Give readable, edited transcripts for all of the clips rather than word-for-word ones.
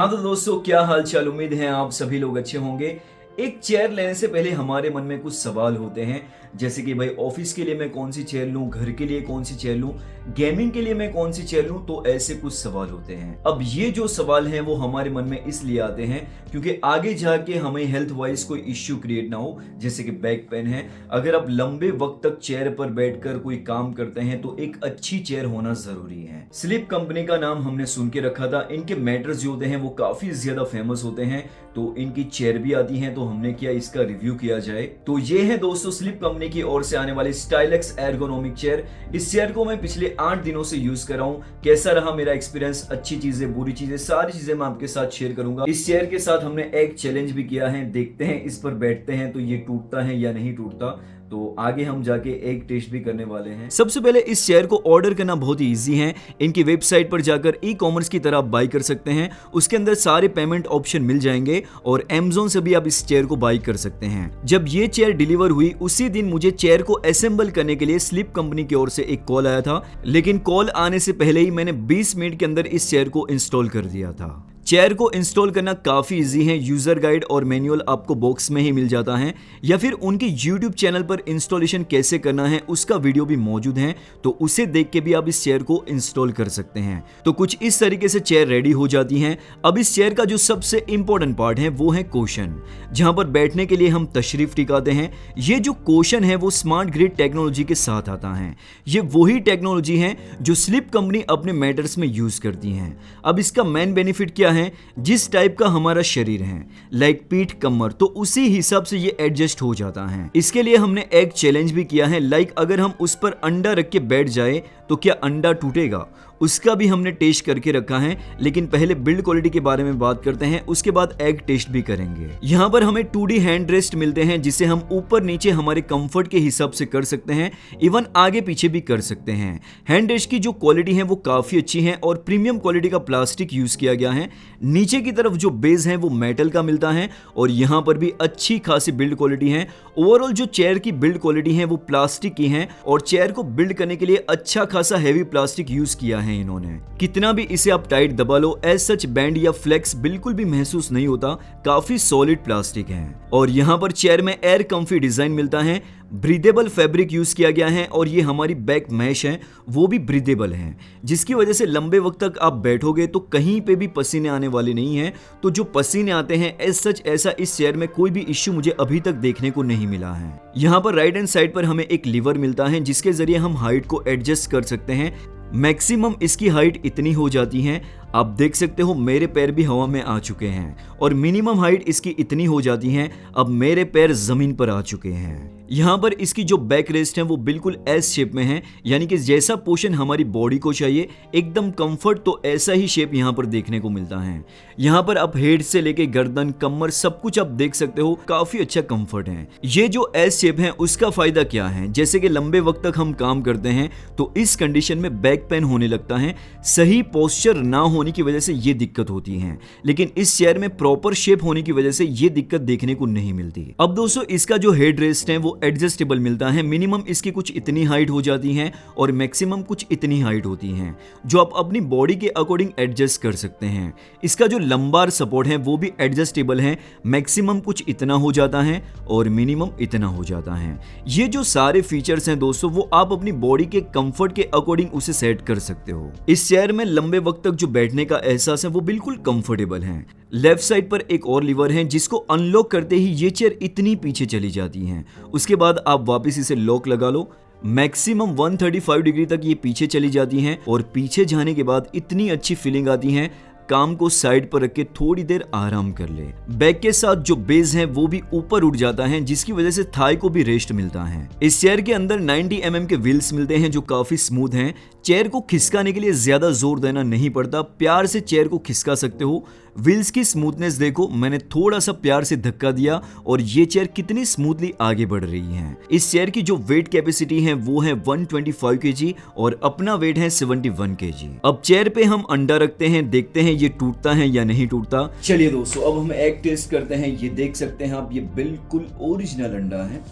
हाँ तो दोस्तों, क्या हाल चाल। उम्मीद है आप सभी लोग अच्छे होंगे। एक चेयर लेने से पहले हमारे मन में कुछ सवाल होते हैं, जैसे कि भाई ऑफिस के लिए मैं कौन सी चेयर लूं, घर के लिए कौन सी चेयर लूं, गेमिंग के लिए मैं कौन सी चेयर लूं। तो ऐसे कुछ सवाल होते हैं। अब ये जो सवाल हैं वो हमारे मन में इसलिए आते हैं क्योंकि आगे जाके हमें हेल्थ वाइज कोई इश्यू क्रिएट ना हो, जैसे कि बैक पेन है। अगर आप लंबे वक्त तक चेयर पर बैठकर कोई काम करते हैं तो एक अच्छी चेयर होना जरूरी है। स्लीप कंपनी का नाम हमने सुन के रखा था। इनके मैटर्स जो होते हैं वो काफी ज्यादा फेमस होते हैं, तो इनकी चेयर भी आती है, तो हमने किया इसका रिव्यू किया जाए। तो ये है दोस्तों स्लीप कंपनी की ओर से आने वाली स्टाइलक्स एर्गोनॉमिक चेयर। इस चेयर को मैं पिछले 8 दिनों से यूज कर रहा हूँ। कैसा रहा मेरा एक्सपीरियंस, अच्छी चीजें बुरी चीजें सारी चीजें मैं आपके साथ शेयर करूंगा। इस चेयर के साथ हमने एक चैलेंज भी किया है, देखते हैं इस पर बैठते हैं तो ये टूटता है या नहीं टूटता। तो आगे हम जाके एक टेस्ट भी करने वाले हैं। सबसे पहले इस चेयर को ऑर्डर करना बहुत ही इजी है। इनकी वेबसाइट पर जाकर ई कॉमर्स की तरह आप बाई कर सकते हैं। उसके अंदर सारे पेमेंट ऑप्शन मिल जाएंगे और Amazon से भी आप इस चेयर को बाई कर सकते हैं। जब ये चेयर डिलीवर हुई उसी दिन मुझे चेयर को असेंबल करने के लिए स्लीप कंपनी की ओर से एक कॉल आया था, लेकिन कॉल आने से पहले ही मैंने 20 मिनट के अंदर इस चेयर को इंस्टॉल कर दिया था। चेयर को इंस्टॉल करना काफी इजी है। यूजर गाइड और मैनुअल आपको बॉक्स में ही मिल जाता है, या फिर उनकी YouTube चैनल पर इंस्टॉलेशन कैसे करना है उसका वीडियो भी मौजूद है, तो उसे देख के भी आप इस चेयर को इंस्टॉल कर सकते हैं। तो कुछ इस तरीके से चेयर रेडी हो जाती है। अब इस चेयर का जो सबसे इंपॉर्टेंट पार्ट है वो है कोशन, जहां पर बैठने के लिए हम तशरीफ टिकाते हैं। ये जो कोशन है वो स्मार्ट ग्रिड टेक्नोलॉजी के साथ आता है। ये वही टेक्नोलॉजी है जो स्लीप कंपनी अपने मैटर्स में यूज करती है। अब इसका मेन बेनिफिट क्या है, जिस टाइप का हमारा शरीर है, लाइक पीठ कमर, तो उसी हिसाब से ये एडजस्ट हो जाता है। इसके लिए हमने एक चैलेंज भी किया है, लाइक अगर हम उस पर अंडा रख के बैठ जाए तो क्या अंडा टूटेगा, उसका भी हमने टेस्ट करके रखा है। लेकिन पहले बिल्ड क्वालिटी के बारे में बात करते हैं, उसके बाद एग टेस्ट भी करेंगे। यहाँ पर हमें 2D हैंड रेस्ट मिलते हैं, जिसे हम ऊपर नीचे हमारे कंफर्ट के हिसाब से कर सकते हैं, इवन आगे पीछे भी कर सकते हैं। हैंड रेस्ट की जो क्वालिटी है वो काफी अच्छी है और प्रीमियम क्वालिटी का प्लास्टिक यूज किया गया है। नीचे की तरफ जो बेस है वो मेटल का मिलता है और यहाँ पर भी अच्छी खासी बिल्ड क्वालिटी है। ओवरऑल जो चेयर की बिल्ड क्वालिटी है वो प्लास्टिक की है और चेयर को बिल्ड करने के लिए अच्छा खासा हैवी प्लास्टिक यूज किया है इन्होंने। कितना भी इसे आप टाइट दबा लो, एज सच बैंड या फ्लेक्स बिल्कुल भी महसूस नहीं होता। काफी सॉलिड प्लास्टिक है। और यहाँ पर चेयर में एयर कंफी डिजाइन मिलता है, ब्रीदेबल फैब्रिक यूज किया गया है और ये हमारी बैक मैश है वो भी ब्रीदेबल है, जिसकी वजह से लंबे वक्त तक आप बैठोगे तो कहीं पे भी पसीने आने वाले नहीं है। तो जो पसीने आते हैं एज सच ऐसा इस चेयर में कोई भी इश्यू मुझे अभी तक देखने को नहीं मिला है। यहाँ पर राइट हैंड साइड पर हमें एक लीवर मिलता है जिसके जरिए हम हाइट को एडजस्ट कर सकते हैं। मैक्सिमम इसकी हाइट इतनी हो जाती है, आप देख सकते हो मेरे पैर भी हवा में आ चुके हैं, और मिनिमम हाइट इसकी इतनी हो जाती है, अब मेरे पैर जमीन पर आ चुके हैं। यहाँ पर इसकी जो बैक रेस्ट है वो बिल्कुल एस शेप में है, यानी कि जैसा पोर्शन हमारी बॉडी को चाहिए एकदम कंफर्ट, तो ऐसा ही शेप यहाँ पर देखने को मिलता है। यहाँ पर आप हेड से लेके गर्दन कमर सब कुछ आप देख सकते हो, काफी अच्छा कंफर्ट है। ये जो एस शेप है उसका फायदा क्या है, जैसे कि लंबे वक्त तक हम काम करते हैं तो इस कंडीशन में बैक पेन होने लगता है, सही पोस्चर ना होने की वजह से ये दिक्कत होती है। लेकिन इस चेयर में प्रॉपर शेप होने की वजह से ये दिक्कत देखने को नहीं मिलती। अब दोस्तों इसका जो हेड रेस्ट है वो एडजस्टेबल मिलता है। मिनिमम इसकी कुछ इतनी हाइट हो जाती है और मैक्सिमम कुछ इतनी हाइट होती है, जो आप अपनी बॉडी के अकॉर्डिंग एडजस्ट कर सकते हैं। इसका जो लंबार सपोर्ट है वो भी एडजस्टेबल है, मैक्सिमम कुछ इतना हो जाता है और मिनिमम इतना हो जाता है। ये जो सारे फीचर्स हैं दोस्तों वो आप अपनी बॉडी के कंफर्ट के अकॉर्डिंग उसे सेट कर सकते हो। इस चेयर में लंबे वक्त तक जो बैठने का एहसास है वो बिल्कुल कंफर्टेबल है। लेफ्ट साइड पर एक और लीवर है जिसको अनलॉक करते ही ये चेयर इतनी पीछे चली जाती है, उसके बाद आप वापस इसे लॉक लगा लो। मैक्सिमम 135 डिग्री तक ये पीछे चली जाती हैं और पीछे जाने के बाद इतनी अच्छी फीलिंग आती है, काम को साइड पर रख के थोड़ी देर आराम कर ले। बैक के साथ जो बेस है वो भी ऊपर उठ जाता है, जिसकी वजह से थाई को भी रेस्ट मिलता है। इस चेयर के अंदर 90 mm के व्हील्स मिलते हैं जो काफी स्मूथ हैं। चेयर को खिसकाने के लिए ज्यादा जोर देना नहीं पड़ता, प्यार से चेयर को खिसका सकते हो। व्हील्स की स्मूथनेस देखो, मैंने थोड़ा सा प्यार से धक्का दिया और ये चेयर कितनी स्मूथली आगे बढ़ रही है। इस चेयर की जो वेट कैपेसिटी है वो है 125 kg और अपना वेट है 71 kg। अब चेयर पे हम अंडा रखते हैं, देखते हैं ये टूटता है या नहीं टूटता। चलिए दोस्तों अब हम एग टेस्ट करते हैं। ये देख सकते हैं आप, ये बिल्कुल ओरिजिनल अंडा है।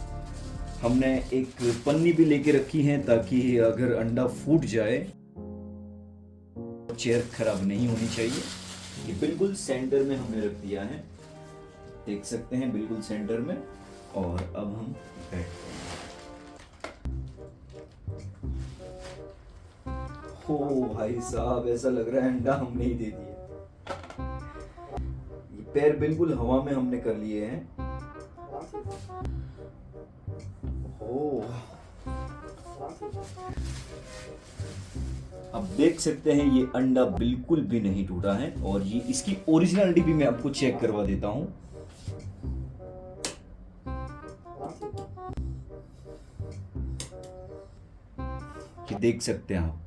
हमने एक पन्नी भी लेके रखी है ताकि अगर अंडा फूट जाए चेयर खराब नहीं होनी चाहिए। ये बिल्कुल सेंटर में हमने रख दिया है, देख सकते हैं बिल्कुल सेंटर में। और अब हम बैठते हैं। हो भाई साहब, ऐसा लग रहा है अंडा हमने ही दे दिया। ये पैर बिल्कुल हवा में हमने कर लिए हैं। हो, अब देख सकते हैं ये अंडा बिल्कुल भी नहीं टूटा है। और ये इसकी ओरिजिनलिटी भी मैं आपको चेक करवा देता हूं। ये देख सकते हैं आप।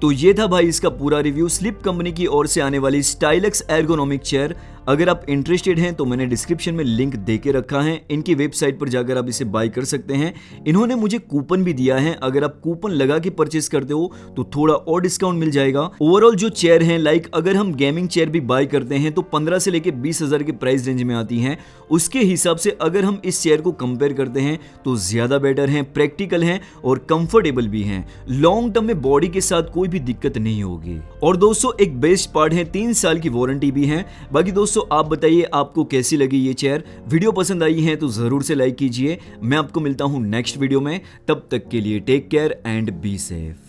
तो ये था भाई इसका पूरा रिव्यू स्लिप कंपनी की ओर से आने वाली स्टाइलक्स एर्गोनॉमिक चेयर। अगर आप इंटरेस्टेड हैं तो मैंने डिस्क्रिप्शन में लिंक देके रखा है, इनकी वेबसाइट पर जाकर आप इसे बाय कर सकते हैं। इन्होंने मुझे कूपन भी दिया है, अगर आप कूपन लगा के परचेस करते हो तो थोड़ा और डिस्काउंट मिल जाएगा। ओवरऑल जो चेयर है, लाइक अगर हम गेमिंग चेयर भी बाय करते हैं तो 15 से लेके 20,000 के प्राइस रेंज में आती हैं। उसके हिसाब से अगर हम इस चेयर को कंपेयर करते हैं तो ज्यादा बेटर है, प्रैक्टिकल है और कंफर्टेबल भी है। लॉन्ग टर्म में बॉडी के साथ कोई भी दिक्कत नहीं होगी। और दोस्तों एक बेस्ट पार्ट है, 3 साल की वारंटी भी है। बाकी दोस्तों आप बताइए आपको कैसी लगी ये चेयर। वीडियो पसंद आई है तो जरूर से लाइक कीजिए। मैं आपको मिलता हूं नेक्स्ट वीडियो में, तब तक के लिए take care and be safe.